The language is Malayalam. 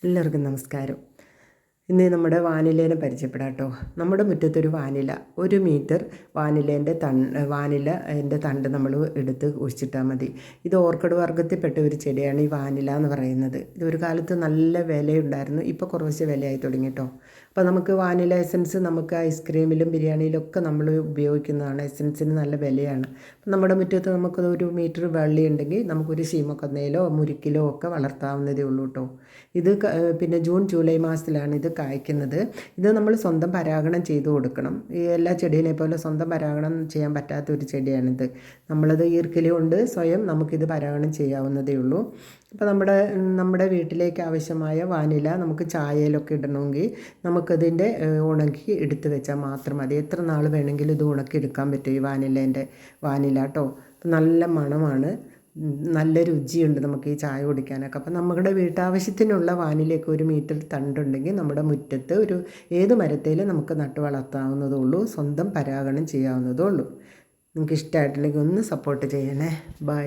എല്ലാവർക്കും നമസ്കാരം. ഇന്ന് നമ്മുടെ വാനിലേനെ പരിചയപ്പെടാം കേട്ടോ. നമ്മുടെ മുറ്റത്തൊരു വാനില 1 മീറ്റർ വാനിലേൻ്റെ തണ്ട് നമ്മൾ എടുത്ത് കുഴിച്ചിട്ടാൽ മതി. ഇത് ഓർക്കിഡ് വർഗ്ഗത്തിൽപ്പെട്ട ഒരു ചെടിയാണ് ഈ വാനില എന്ന് പറയുന്നത്. ഇതൊരു കാലത്ത് നല്ല വിലയുണ്ടായിരുന്നു, ഇപ്പോൾ കുറച്ച് വിലയായി തുടങ്ങി കേട്ടോ. അപ്പോൾ നമുക്ക് വാനില എസൻസ് നമുക്ക് ഐസ്ക്രീമിലും ബിരിയാണിയിലൊക്കെ നമ്മൾ ഉപയോഗിക്കുന്നതാണ്. എസൻസിന് നല്ല വിലയാണ്. അപ്പം നമ്മുടെ മുറ്റത്ത് നമുക്ക് 1 മീറ്റർ വള്ളി ഉണ്ടെങ്കിൽ നമുക്കൊരു ശീമക്കൊന്നയിലോ മുരിക്കിലോ ഒക്കെ വളർത്താവുന്നതേ ഉള്ളൂ കേട്ടോ. ഇത് പിന്നെ ജൂൺ ജൂലൈ മാസത്തിലാണ് ഇത് കായ്ക്കുന്നത്. ഇത് നമ്മൾ സ്വന്തം പരാഗണം ചെയ്തു കൊടുക്കണം. ഈ എല്ലാ ചെടീനെ പോലെ സ്വന്തം പരാഗണം ചെയ്യാൻ പറ്റാത്തൊരു ചെടിയാണിത്. നമ്മളത് ഈർക്കിലി കൊണ്ട് സ്വയം നമുക്കിത് പരാഗണം ചെയ്യാവുന്നതേ ഉള്ളൂ. അപ്പോൾ നമ്മുടെ വീട്ടിലേക്ക് ആവശ്യമായ വാനില നമുക്ക് ചായയിലൊക്കെ ഇടണമെങ്കിൽ നമുക്കതിൻ്റെ ഉണക്കി എടുത്ത് വെച്ചാൽ മാത്രം മതി. എത്ര നാൾ വേണമെങ്കിലും ഇത് ഉണക്കി എടുക്കാൻ പറ്റും ഈ വാനില കേട്ടോ. നല്ല മണമാണ്, നല്ല രുചിയുണ്ട് നമുക്ക് ഈ ചായ കുടിക്കാനൊക്കെ. അപ്പം നമ്മുടെ വീട്ടാവശ്യത്തിനുള്ള വാനിലയൊക്കെ 1 മീറ്റർ തണ്ടുണ്ടെങ്കിൽ നമ്മുടെ മുറ്റത്ത് ഏത് മരത്തേലും നമുക്ക് നട്ട് വളർത്താവുന്നതേ ഉള്ളൂ, സ്വന്തം പരാഗണം ചെയ്യാവുന്നതേ ഉള്ളൂ. നിങ്ങൾക്ക് ഇഷ്ടമായിട്ടുണ്ടെങ്കിൽ ഒന്ന് സപ്പോർട്ട് ചെയ്യണേ. ബൈ.